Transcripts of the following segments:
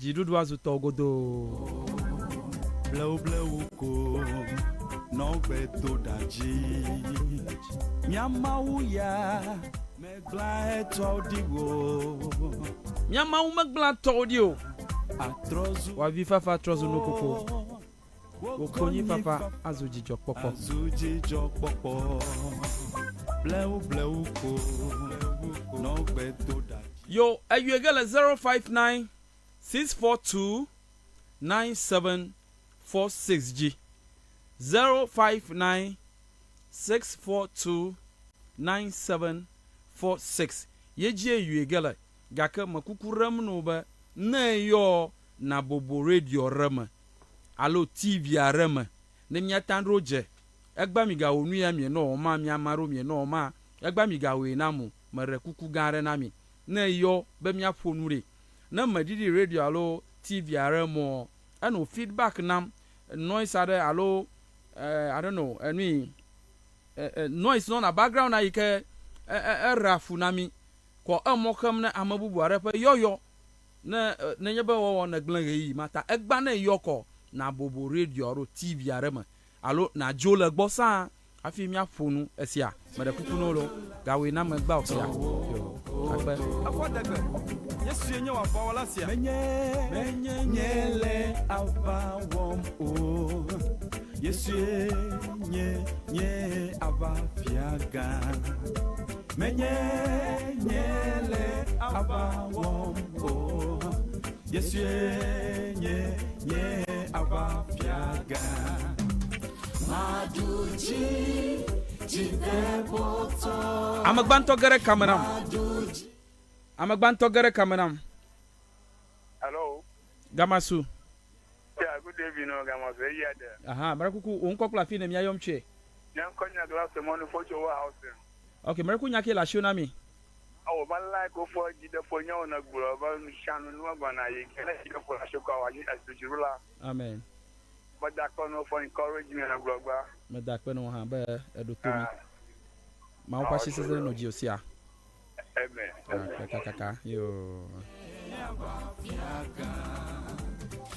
Jidudu azu togodo. Bleu bleu ko no beto daji. Nyamauya megla etodiwo. Nyamau megla todio. Atrozu Wa vi fafa trozu no koko. Okonyi fafa azuji jokpoko. Azuji jokpoko. Bleu bleu ko no beto daji. Yo, you get a 059 642 9746G. 059 642 9746. Yeje you get gaka makukuram no ba na yo na bobo radio rama. Alo TV rama. Ne nyatan roje. Egba mi ga onu ya mi no ma mi amaro mi no ma. Egba mi ga we na mu mare kuku gare na mi. Na yo be mi afonure. Na madidi radio alo TV rama. Ano feedback nam noise are alo I don't know any noise no na background na ike rafu na mi ko amokam na amabubu are pa yoyo na nyebe wo na glan yi mata egba na yoko na bobo radio ro TV arema alo na jola gbosa afi mi afonu esia mede kuku no lo gawe na magba osia yo agbe Akwodegbe Yesu enye wa bawala sia menye nyele abawom o Yesu nye abafiaga menye nyele abawom o Yesu nye abafiaga maduji jideboto amagbanto gere kameram Hello. Gamasu. Yeah, good evening, Gamasu. Yeah, there. Aha, marakuku unkokla fi na mi ayomche. Nyan konya glass money for your house. Okay, maraku nyake la shona mi. Oh, but like go for the for you na gura ba shanu no ba na yi kele you for ashoka wa yi asujurula. Amen. But that can for encouragement na gura ba. Me dakpe no ha ba edutomi. Ma wo kwashi sese no jiosia. Amen. Kaka yo.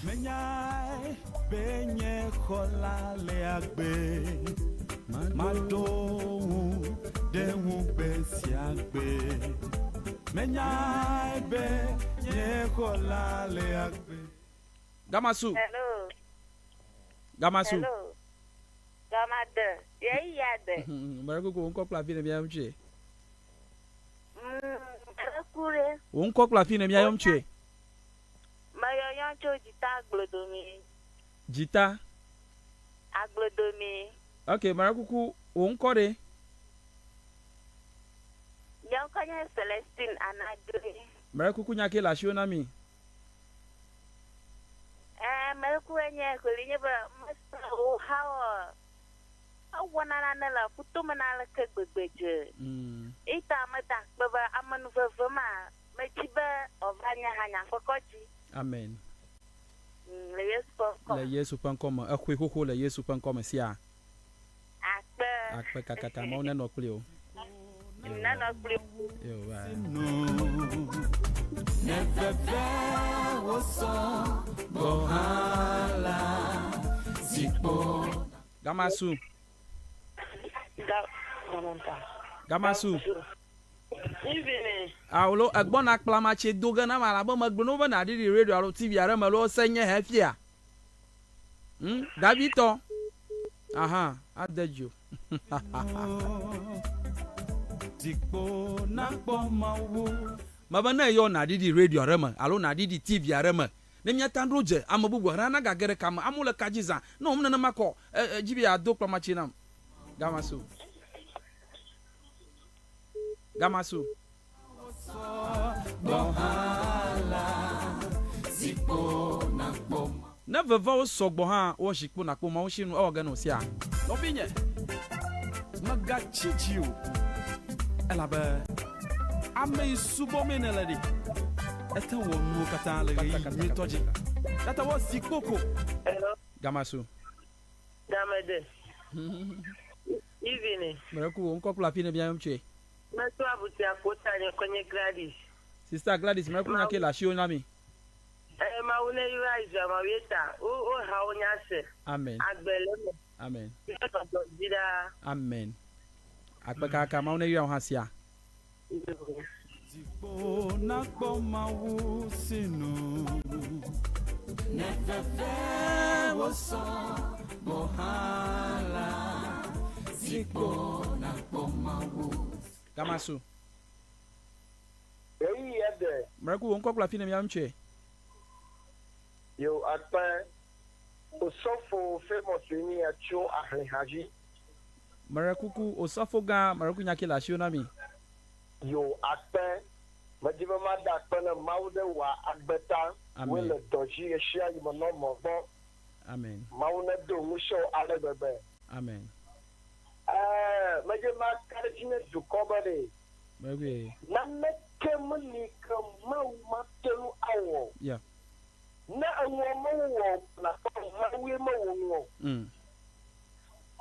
Menyai benye kola leagbe mado dewu besiagbe menyai benye kola leagbe Gamasu. Hello. Gamasu. Hello. Gamade. Yade. Marakuku unkokla fi na mi ayomche. Kure. Unkokla fi na mi ayomche. Mayo yancho jita aglodomi. Jita. Aglodomi. Okay, marakuku unkore. Yankonya Celestine Anagre. Marakuku nyake la shona mi. Melku enye kulinye ba masa hawa. Awana na la futuma na la kegbeje. Ita mata baba amanu vema mechiba ovanya hanya kokoji. Amen. Le Yesu pankoma akwe koko le Yesu pankoma sia. Akpe kakata ma ona no kle o. Nana kle. Yo wa. Never was bohala zipo Gamasu. Gamasu. Even Awlo agbon akplama che doga na mala ba magbono ba na di radio alo TV ara ma lo senye hefia. Davito. Aha, adejo. Dikpo na pomawo Maba na yo na di radio ara ma alo na di TV ara ma. Ne nyatan roje amabubu ara na gagere kama amule kajiza. No umna na mako jibi ado plama che nam. Gamasu. Gamasu. Never vow sogbo ha o shikpo na kpo ma o shinu o gano sia. No binye magachichiu elabe ame subo meneledi eta wonu kata le yi toji data wo sikoko. hello. Gamasu. Damede. Even. Maraku on kopla fi na bia mche. Maso abuti akota nye konye Gladys. Sister Gladys maraku nyake la shio na mi. Ma Maweta, Maweta, oh, how nyase. Amen. Agbele. Amen. Dida. Amen. Akpekaka ma wona wi hasia. Zipo na kpoma wo sinu. Nefefe wo so mohala. Zipo na kpoma wo. Gamasu. Eyi yede. Maraku won kokla fi na mi amche. Yo atpa osofo famous ni acho ahlehaji. Marakuku osofo ga maraku nyakela shi na mi. Yo atpa majiba mada atpa na maude wa agbeta wele doji eshia yi mono mobo. Amen. Mauna do musho alebebe. Amen. Majiba karjine dukobade. Maraku Na mekemuni kama matelu awo. yeah. Na anwomo na mawe mawo.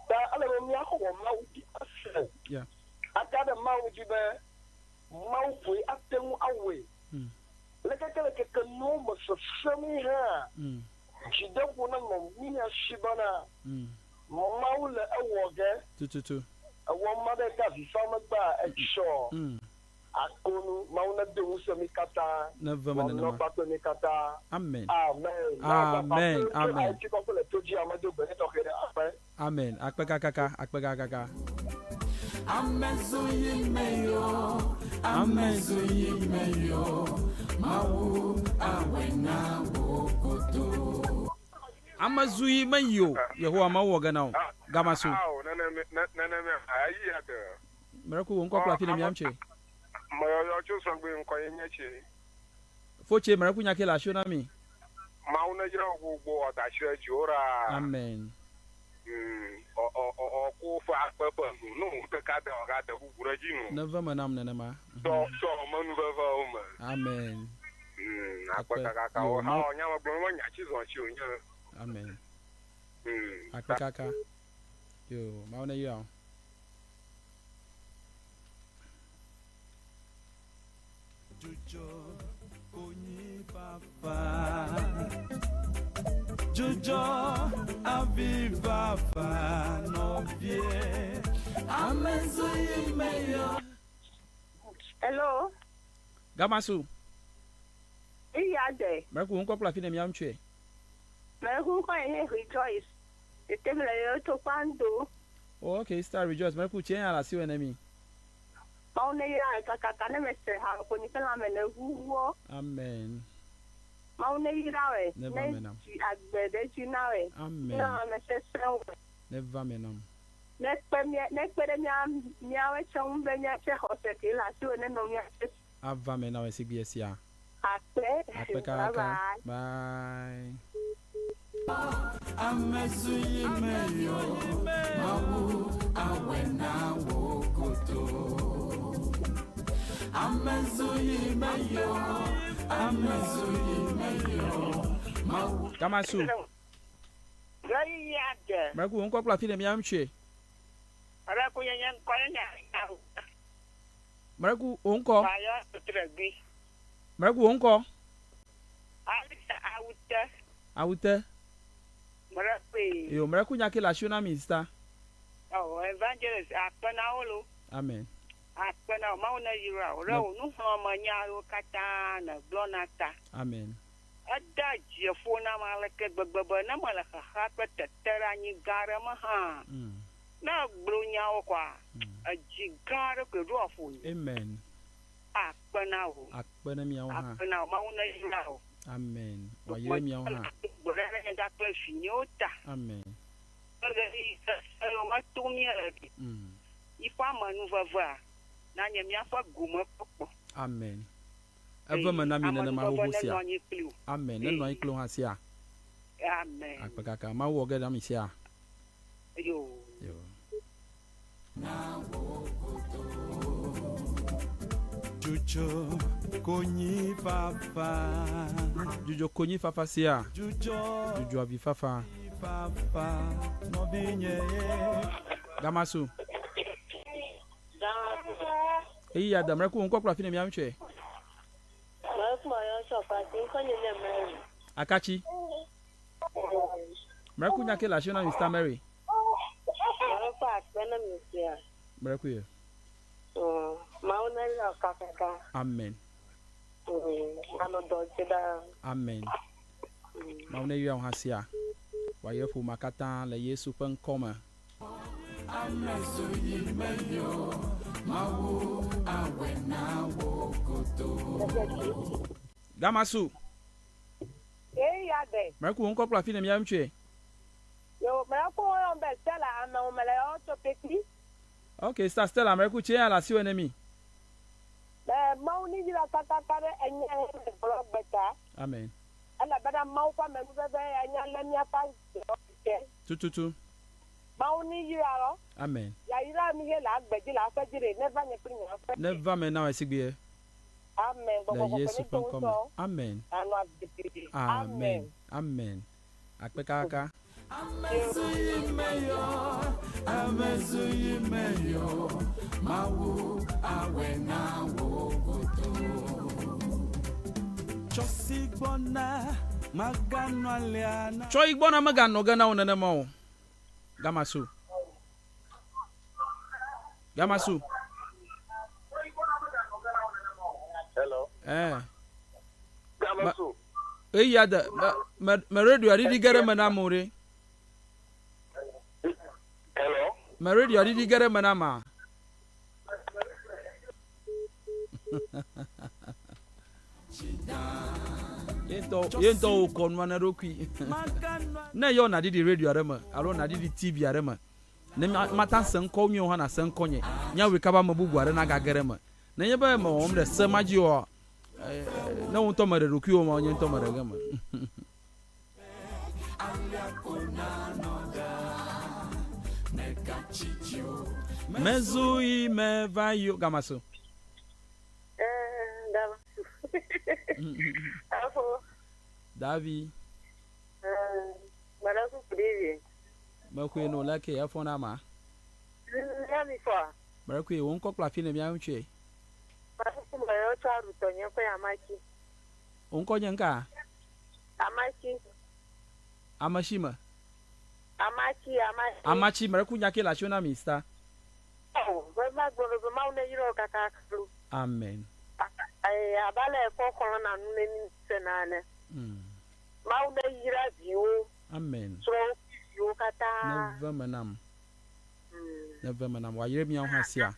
Da ala mi akwo mawdi ase. Yeah. Akada mawdi be mawfu atemu awe. Lekakele ke no mo so sami ha. Jidabu na mo mi ashibana. Mawle awoge. Tututu. Awo made ka fi fama ba exo. Akonu mauna de usami kata. Never man no patoni kata. Amen. Amen. Amen. Amen. Amen. Akpekaka. Amezuyimeyo, mawu awena wokoto. Amazuyimeyo, Yehowa mawu gana. Gamasu. Maraku won kokla fi na mi amche. Mayo chusangwe nkoyenyeche. Foche maraku nyakela shi na mi. Mauna jira ugbo odachire jora. Amen. Ko fa papa no ka da ga da gura jinu. Never manam nanama. So manu baba o ma. Amen. Akpaka ka o ha onya ma gbo nya chizo chi onya. Amen. Akpaka. Yo, mauna yo. Jojo konyi papa. Jojo aviva fa novie. Amezuyimeyo. Hello. Gamasu. Iyade. Maraku won kokla fi na mi amche. Maraku ko ene rejoice. Etemela yo to kwando. Oh, okay, Star Rejoice. Maraku chen ala si we na mi. Mauna ya kaka na mese ha ko ni kala me na huwo. Amen. Mauna irawe. Never menam. Agbede jinawe. Amen. Na mese sewe. Never menam. Nekpere miawe chombe nya che hoseti la tu ne no nya. Ava menam we sigbi esia. Akpekaka. Bye. Amezuyimeyo, mawu awena wokoto. Amezuyimeyo, mawu. Gamasu. Yade. Maraku won kokla fi na mi amche. Ara ko yan ko nya. Maraku onko. Bayo tutrebi. Maraku onko. Auta. Awute. Marape. Yo, maraku nyakela shi na mi sister. Oh, evangelist apana olo. Amen. Apana mauna yira. Ora nu ho manya ro kata na blonata. Amen. Ada jefo na malake gbegbe na malaka ha tetera nyi gara ma ha. Na blonya okwa. Ajigara ko rofo. Amen. Apana o. Akpena mi awon ha. Apana mauna yira o. Amen. Wa yire mi awon ha. Borere nda kle finyota. Amen. Ma tumia lagi. Ifa manu vava. Na nyamia fa guma popo. Amen. Eva manami na ma ho sia. Amen. Na no iklo ha sia. Amen. Akpakaka ma wo ga da mi sia. Yo. Na wokoto. Jojo konyi papa. Jojo konyi fafa sia. Jojo abi fafa. Papa no binye. Gamasu. Eyi adam reko won kokla fi na mi amche. Ma yo so pa tin ko ni le mari. Akachi. Miracle nyake la shona Mr. Mary. Miracle. Amen. Amen. Mauna yu hasia. Wa yefu makata la Yesu pen koma. Gamasu. Miracle wonko pla fine miam tue. Yo, Miracle on bestseller and on my auto petit. Okay, Stella Miracle che ala si enemy. Mauni la tata kare enya blog beta. Amen. Ala bada mau kwa me bebe enya lemia pa. Tututu. Mauni yaro. Amen. Ya ira mi he la gbeji la fejire never nye prinya. Never me now esigbe. Amen. La Yesu pen koma. Amen. Amen. Amen. Akpekaka. Amezuyimeyo mawu awena wogoto Chosigbona magano aliana. Choigbona magano gana onene mo. Gamasu. Hello. Gamasu. Yada ma radio adidi gere mana more. Hello. Ma radio adidi gere mana ma. Yento konwa na rokwi. Na yo na didi radio arema, alo na didi TV arema. Ne mata san konyo ha na san konye. Nya we kaba mabugu are na gagere ma. Na ye ba ma om de samaji o na won to mare rokwi o ma onye to mare gama. Mezui mevayo gamaso. Davi. Maraku privi. Makwe no lake afona ma. Yami kwa. Makwe won ko plafi na bia ntwe. Maraku mbayo charu tonye kwa amaki. Onko nyanka? Amaki. Amashima. Amachi Maraku nyake la shona Mr. Oh, bema gboro bema une yiro kaka kru. Amen. Abale kokoro na nne senane. Ma une yira biwo. Amen. So yo kata. Never manam. Wa yire mi an hasia.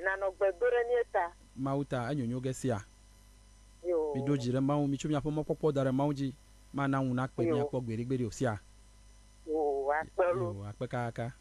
Na no gbedore ni eta. Mauta anyonyo gesia. Yo. Mi dojire mawu mi chumi apomo popo dare mawji. Ma na wuna pe mi apo gbere osia. Yo, akpelu. Yo, akpeka aka.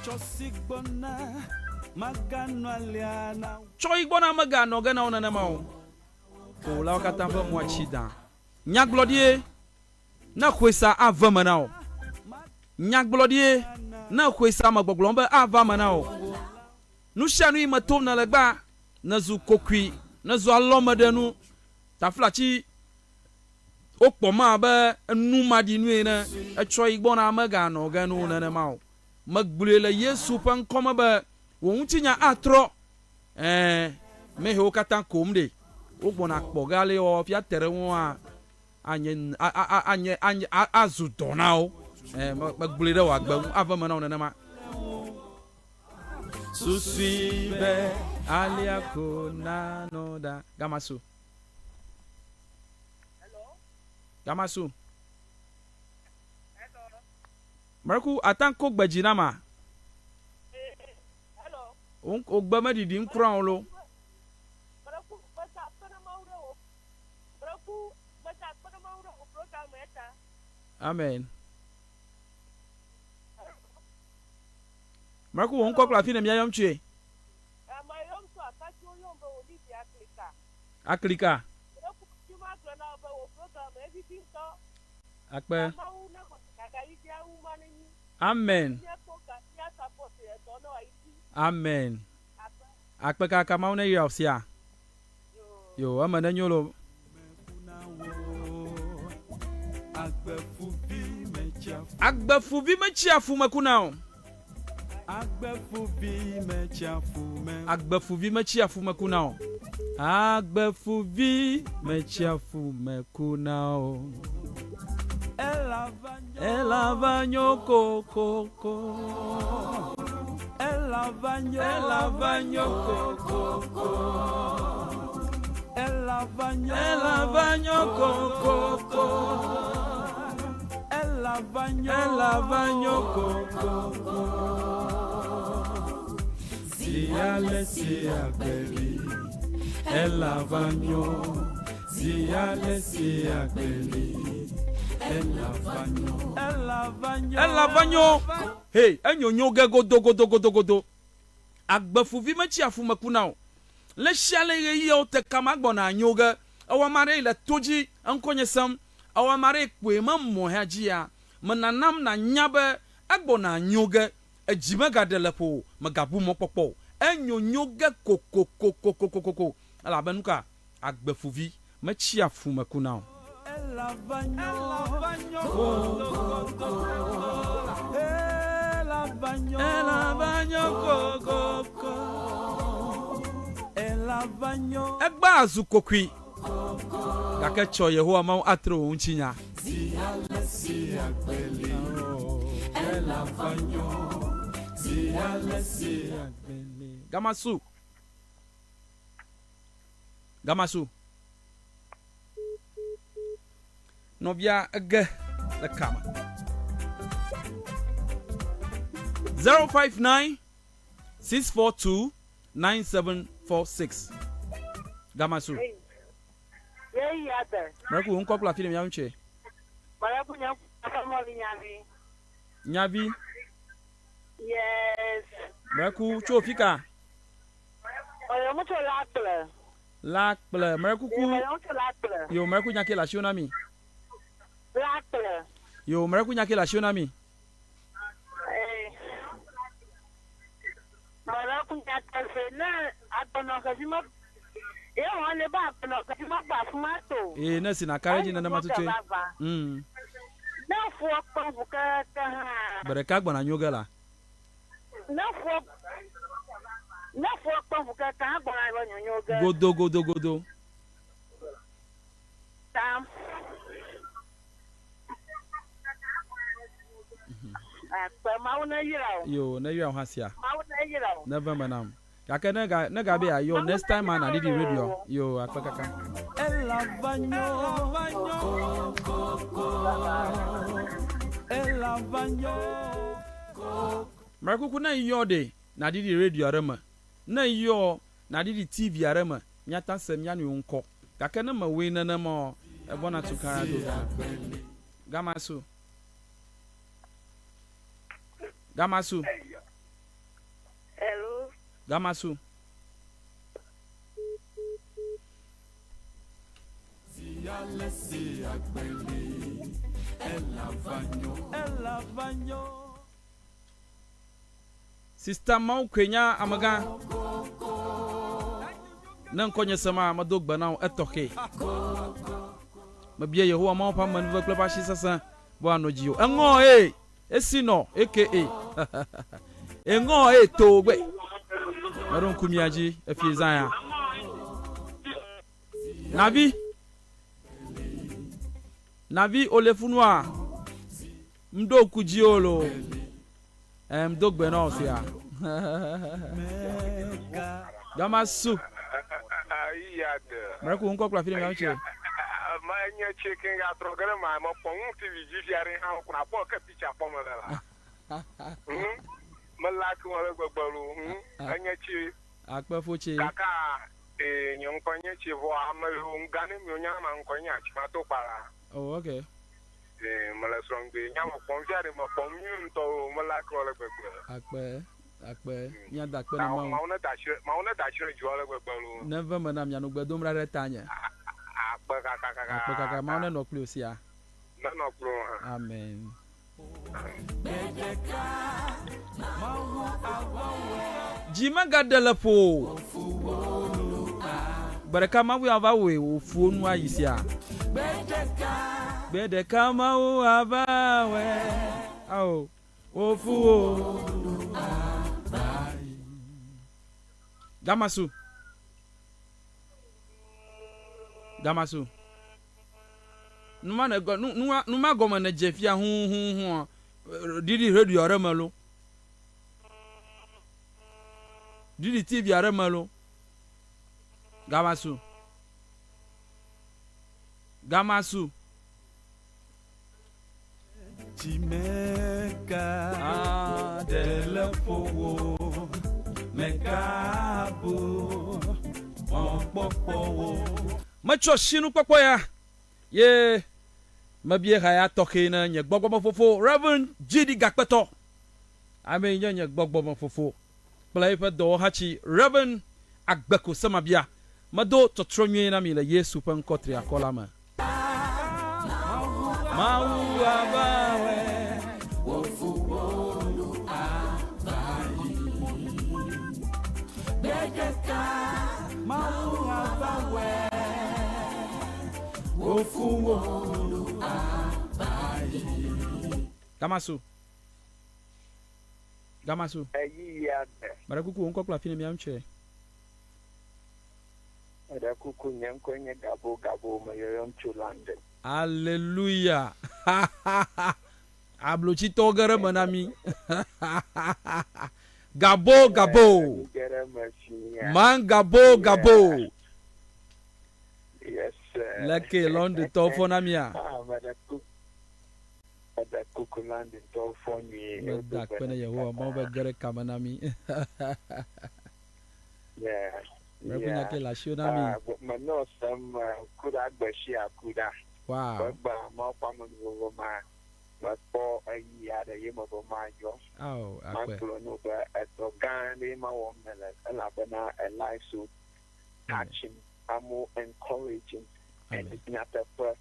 Chosigbona magano aliana. Choigbona magano gana onana mawo. O la wakata fa mo achida. Nyagblodie na kwesa ava manao. Nyagblodie na kwesa magboglomba ava manao. Nu shanu imatom na legba na zu kokwi na zu alomadenu taflachi okpoma ba nu madi nu ena choigbona magano gana onana mawo. Magbulela Yesu pan koma ba won tinya atro me he okatan komde ogbona kpogale o fia tere won anye azudonao magbulela wa gba avama na ma susibe aliakona noda gamasu. Gamasu. Maraku atanko gbajina ma. Hello. Ogba madidi nkran lo. Maraku bata pana mauro. Maraku bata pana mauro program eta. Amen. Maraku won ko kla fi na mi ayom tue. Ma yom so akati oyombo olivia. Aklika. Akpe. Amen. Amen. Akpe kaka mauna ya osia. Yo, amana nyolo. Agbefuvi mechiafu makunao. Agbefuvi mechiafu makunao. Agbefuvi mechiafu makunao. Elavanyo koko. Elavanyo koko. Elavanyo koko. Elavanyo koko. Siale siakeli. Elavanyo. Siale siakeli. Elavanyo. Hey, enyo ge godo. Agbefuvi mechiafu makunao. Le shale ye yo te kamagbona anyoga. Awa mare le toji ankonye sam. Awa mare kwe mammo hajia. Mananam na nyabe agbona anyoga. Ejime gadelepo magabu mopopo. Enyo nyoga koko. Ala benuka agbefuvi mechiafu makunao. Egba azukokwi kake cho Yehowa ma atro unchinya Gamasu Nobia ege the kama 059-642-9746 Gamasu Maraku unko kula film ya nche Maraku nyavi Nyavi Yes Maraku chofika Oyo mucho Lakple Maraku ku Yo Maraku nyake la shionami Yo Maraku nyake la shionami Maraku nyake na atono kazima wane ba atono kazima ba fumato na sina kareji na matute na fuwa kwa vukata Bereka gbona nyogala na fuwa kwa vukata gbona nyogala Godo Tam Yo, na you hasia. Never manam. Kaka na gabe yo next time man I did the radio. Yo, akaka. Elavanyo. Maraku kuna yo de na did the radio arama. Na yo na did the TV arama. Nyata sem ya ni unko. Kaka na ma we na mo e bona tukara do. Gamasu. Hello. Gamasu. Sister Mau Kenya amaga. Nan konye sama madogba na etoke. Mabia Yehowa ma pa man vekle ba shi sasa bo anoji o. Engo Esino aka Engo togbe. Maron kumiaji efiezaya. Navi olefunwa. Mdo kujiolo. Mdogbe na osia. Gamasu. Maraku unko kwa film ya uche. Manya chicken ga programa ma pon TV jari ha kuna po ka picture po ma la. Malaka wala gbagbalu. Anya chi akpa foche. Kaka nyon konya chi vo amalu ngane mi onya ma nkonya chi ma to para. Oh okay. Mala song be nya ma pon jari ma pon yun to malaka wala gbagbalu. Akpa akpe nya da akpe na na ma una da shire juala gbegbalu never manam nya no gbedom ra retanya akpe kaka ma una no close ya no pro amen jima gadela po baraka ma wi ava we ofuo nu ayisia bedeka ma wo ava we au ofuo Gamasu numa goma na jefia hu didi radio aramalo didi TV aramalo Gamasu Chimeka delepo mekabo popo macho shinu popo ya ye mabie haya toke na nye gbogbo fofo Reverend Jidi Gakpeto ame nye gbogbo fofo play for do hachi Reverend Agbeko samabia mado totronye na mi le Yesu pen kotri akola ma mau abawe ofuolu abai begeka mau abawe ofuolu abai Gamasu ya bara kuku onko pla fini mi amche ada kuku nyanko nye gabo mayoyom chulande. Hallelujah. Ablochi togere manami. Gabo. Man gabo. Yes. Leke London to fonamia. Ada kuku London to foni. Dak pena yeho mo be gere kamanami. Yeah. Rebunya ke la shionami. Mano some kuda gbashia kuda. Wow. Ba ma pamon go ma. But for a year the yemo go ma yo. Oh, akwe. Ma no ba eto gande ma wo mele. Ela bana a life so touching, amo encouraging. And it's not a first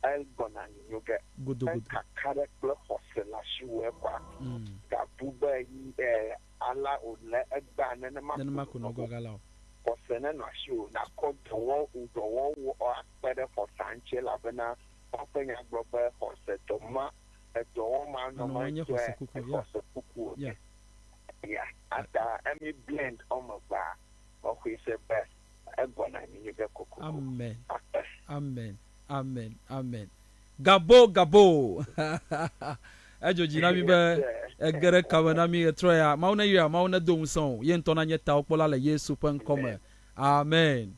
elbona you get good. Kakare kle hosela shiwe kwa. Gabuba yi ala ole egba nene ma kuno gogala. Posene na show na ko dowo o akpede for sanche la bena openya global hose to ma dowo ma no ma kuku yeah ata emi blend on my ba o we say best egona ni be kuku amen gabo ajo jina mi be egere kawana mi etroya mauna domson yento na nyeta opola le Yesu pen come amen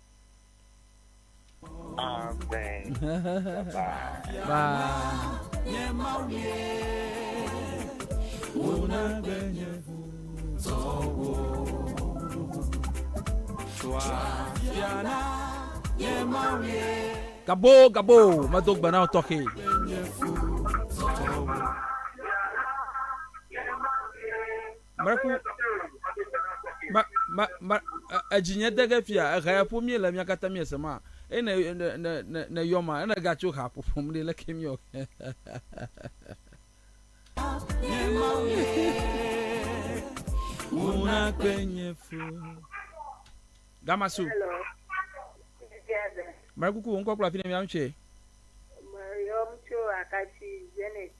bye una benye towo gabo madog bana toke Marco ajinya daga fiya ga ya pomi la mi akata mi sama na yoma na gacho ha popom de la kemio una kwenye fu Gamasu Marco ku onko kula fina mi amche Mariam cho akati Janet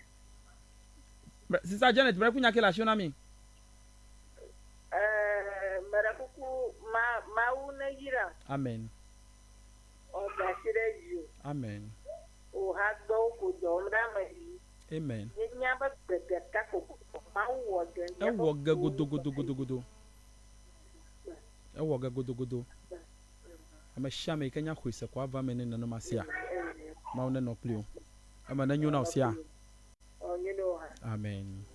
Sister Janet Marco nya kela shona mi Marakuku mauna jira. Amen. O dashireju. Amen. O hagbo ko domra mai. Amen. Nya ba beta ko mawo gen. Ewo ga godo. Ewo ga godo. Ama shame kanya khwisa kwa va mene na no masia. Mauna no plio. Ama na nyu na osia. O nyino ha. Amen.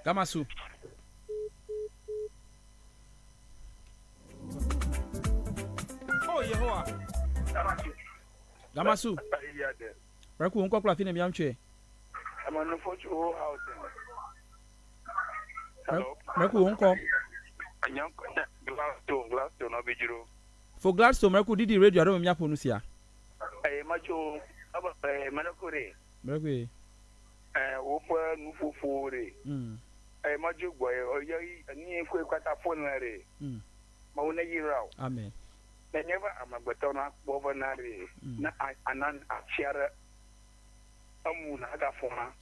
Gamasu Gamasu. Braku unko kula fine miamche. I'm on the photo house. Hello. Braku unko. Glasgow no bijiro. For Gladstone Braku didi radio ado miapo no sia. Macho manakore. Braku Wo fa nufofore. Macho boy oyi ani ekwe kwata phone re. Ma wona yirawo. Amen. Never am a betona bovanare na anan achiara amuna ada fona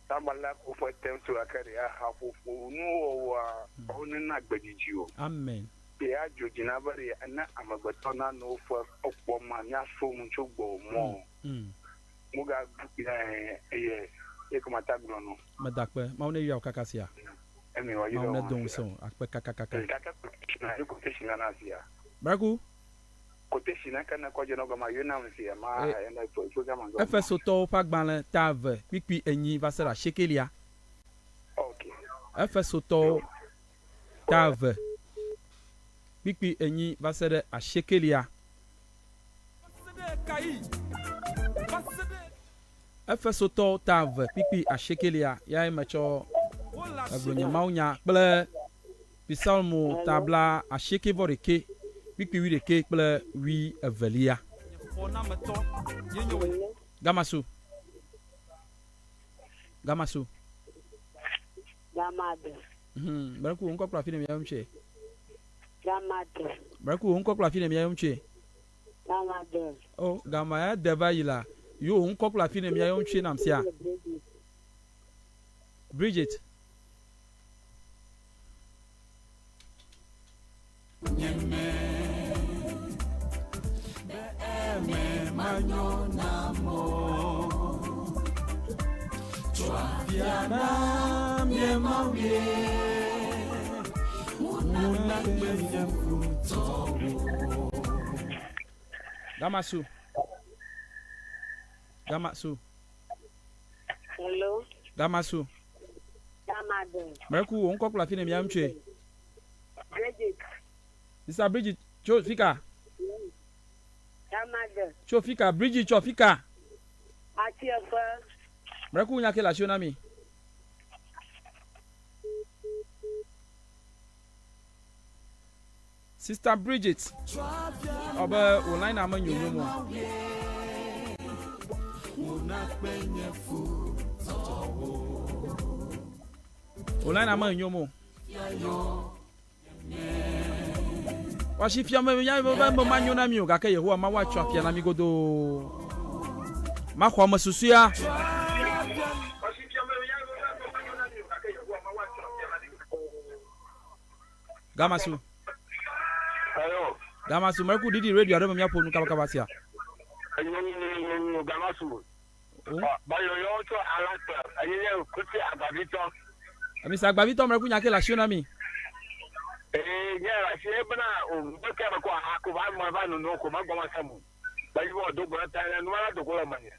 tambala ko for them to akari hafu no wa onu na gbadijio. Amen. Be ajojina bare na am a betona no for okpo ma nya so mu chogbo mo muga ekomata grono madakpe ma wona yu kakasia emi wa yu ma wona don so akpe kakakaka na quotation na asia Braku quotation na kana ko jeno gama yuna msia ma ena program ngo Efeso to pagbanle tave pipi enyi vasera shekelia. Okay. Efeso to tave pipi enyi vasera a shekelia. Efeso to tave pipi a shekelia ya emecho agbonya maunya ple pisalmo tabla a sheke voreke pipi wi reke ple wi evelia. Gamasu. Gamade. Braku unko kula fine miamche. Gamade. Braku unko kula fine miamche. Gamade. Oh, gamaya deva yila. Yo unko kula fine miamche namsia. Bridget. Gamasu. Hello. Gamasu. Gamade. Braku unko kula fine miamche. Bridget. Sister Bridget, cho fika. Gamade. Cho fika Bridget cho fika. Atiafa. Braku nyake la shonami. Sister Bridget. Oba online amanyo nyomo. Online amanyo nyomo. Washi fiame nya ba manyo na mi o ga ke Yehowa ma wa twa fia na mi godo. Ma kwa masusuya. Gamasu. Hello. Gamasu Marku didi radio ado mya ponu kabakabasia. Gamasu. Bayo yo to alata. Ayeye kuti agbabito. Amisa agbabito Marku nyake la shonami. Yeah, she bana o beke ko ako ba mo ba no ko ma goma samu. Ba yi wo do gona ta na no ala do ko ma ne.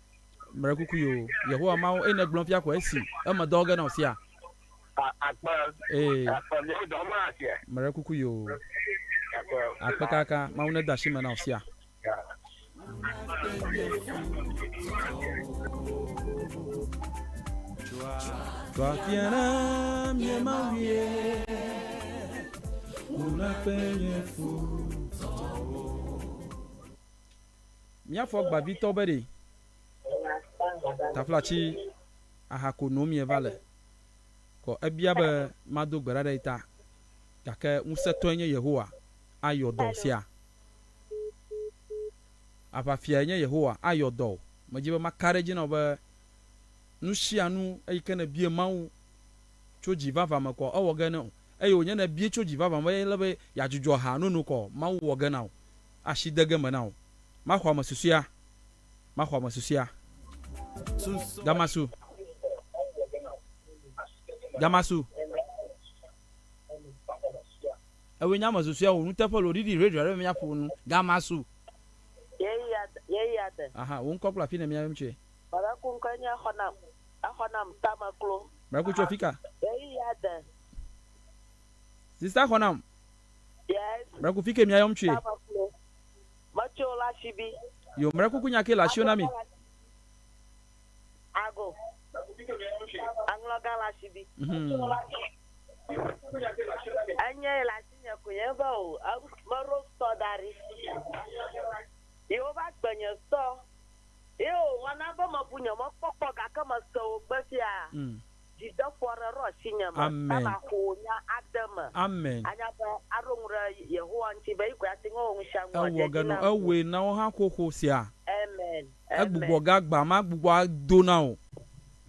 Marku kuyo Yehowa ma ene glon fia ko esi. E ma doga na osia. Akpa. Akpa ne do ma asia. Marku kuyo. Akpa kaka ma una dashi ma na osia. Toi fiana mi mawie. Una penye fu. Mia fo gba Victor Bede. Taflachi ahako no mi evale. Ko ebia be mado gbara ita. Kake unseto enye Yehowa ayodo sia. Apa fia enye Yehowa ayodo. Majibe makareji na obe nushi anu eyike na bie mawu choji vava mako owo gana eyo nya na bie choji vava ma lebe ya juju ha no ko mawu wo gana ashidege mana ma kwa masusia Gamasu ewe nya masusia onu tepolo didi radio re mya fonu Gamasu Yeyada. Aha won kopla fi na mya mche Bara kunkanya khonam tamaklo. Braku chofika Yeyada. Sister khonam Yes. Braku fike mya mche Tamaklo. Macho la shibi. Yo mreko kunya ke la shionami. Ago. Anglo galashibi. Anya la sinya kuyeba o. Maro stodari. Yo ba gbanya so. Yo wana ba mapunya mo popo ga kama so gbafia. Jida fora ro sinya ma. Baba ko nya adama. Amen. Anya ba arungra Yehowa nti ba ikwa tingo nshanwa. Awoga no awe na wo ha kokho sia. Amen. Agbugbo gagba ma gbugbo do na o.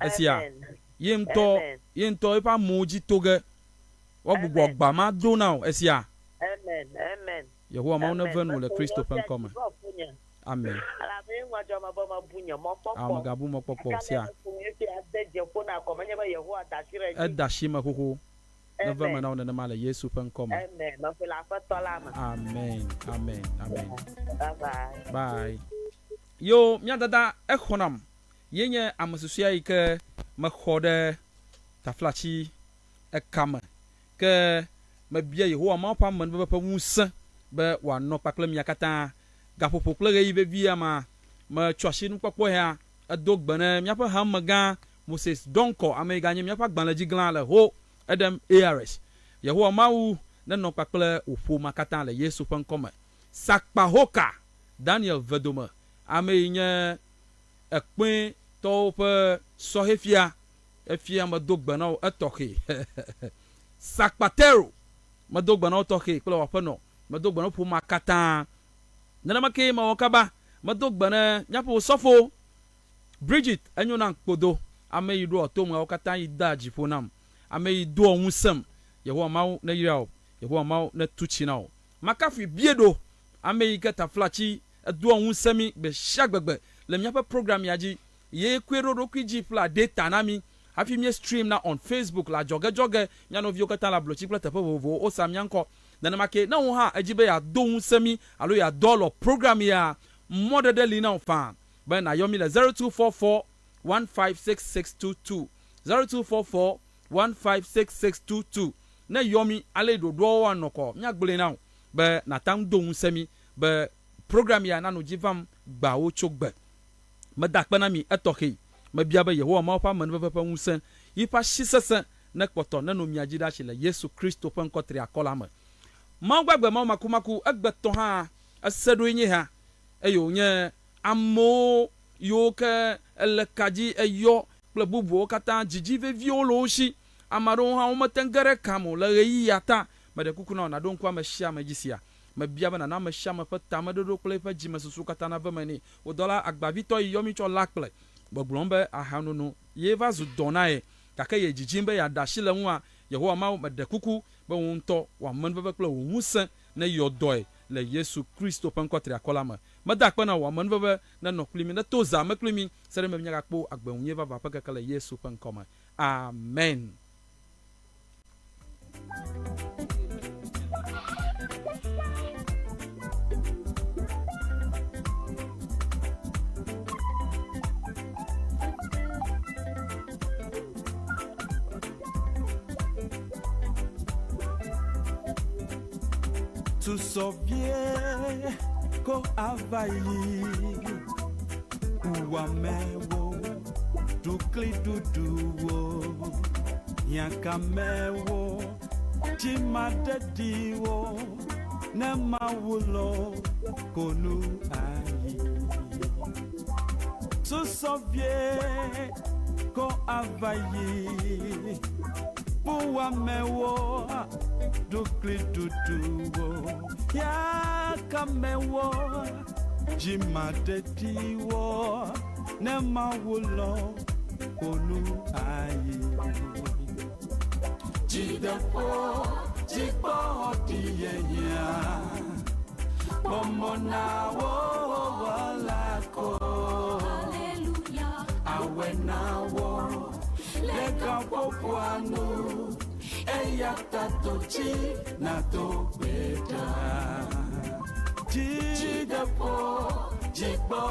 Esia. Yento ipa moji toge. Wa gbugbo gba ma do na o esia. Amen. Amen. Yehowa ma una venu le Christo pen come. Amen. Ala be nwa joma ba mabunya mo popo. Amagabu mo popo sia. Edashima koko. Never man on the mala Yesu pen come. Amen. Ma fe la fatolama. Amen. Amen. Amen. Bye bye. Bye. Yo nya dada ekhonam. Yenye amasusia ike makhode taflachi ekama ke mabia Yehowa ma pa man be pa musa be wa no paklem yakata gapopo klege ibe bia ma twashi nu kpokpo ha adogbana mya pa hamaga Moses donko amega nya mya pa gbanlaji glan le ho edem ARS Yehowa mawu na no pakle ofo makata le Yesu pen koma sakpa hoka Daniel vedoma amenya ekpin to pe sohefia efia madogbana atoke sakpatero madogbana atoke klo wapano madogbana pu makata nana make ma wakaba madogbana nyapo sofo Bridget anyona kpodo ame yido otomu wakata ida jifonam ame yido onwusam Yehowa mawu na yirawo Yehowa mawu na tuchinao makafi biedo ame yikata flachi adu onwusami be shagbegbe le miape program yaji ye kwero rokwiji fla data nami afi mi stream na on Facebook la joge nyano vio kata la blochi plata povo o samyanko na make na wo ha ajibe ya do semi alo ya dollar program ya modede lina fa ba na yomi le 0244 156622 0244 156622 na yomi ale do do wa noko nya gbele na ba na tam do semi ba program ya na no jivam gba wo chogbe madakpana mi etoke mabia ba Yehowa ma pa man papa musen yipa shisese na kpoto na no miagida hile Yesu Kristo pen kotri akola ma gbagbe ma makumaku agbeto ha asedo yin ha eyo nye amo yo ke elekaji eyo plebubu kata jijive violo shi amaro ha o matengere kamo le yiyata made kukuna na don kwa mashia magisia mabia bana na mashia mapata madodo kle pa jima susu kata na vemani o dola agbavito yomi cho lakple boglombe ahanu no yeva zu donae kaka ye jijimbe ya dashile nwa Yehowa ma made kuku be wonto wa man bebe kle wusen na yodoe le Yesu Kristo pankotre akolama madakpa na wa man bebe na noklimi na toza maklimi sere me nyaka kpo agbanwunye baba pakaka le Yesu pankoma amen. Tu sovie ko avayi uwamewo dukli duduwo yakamewo jimadediwo nemawulo konu ayi tu sovie ko avayi uwamewo dukli duduwo yakamewo jimadediwo nemawulo konu ayi jidepo jipo diyenya pomonawo walako hallelujah awenawo lekapopuanu eyatatochi na tobeda jidepo jipo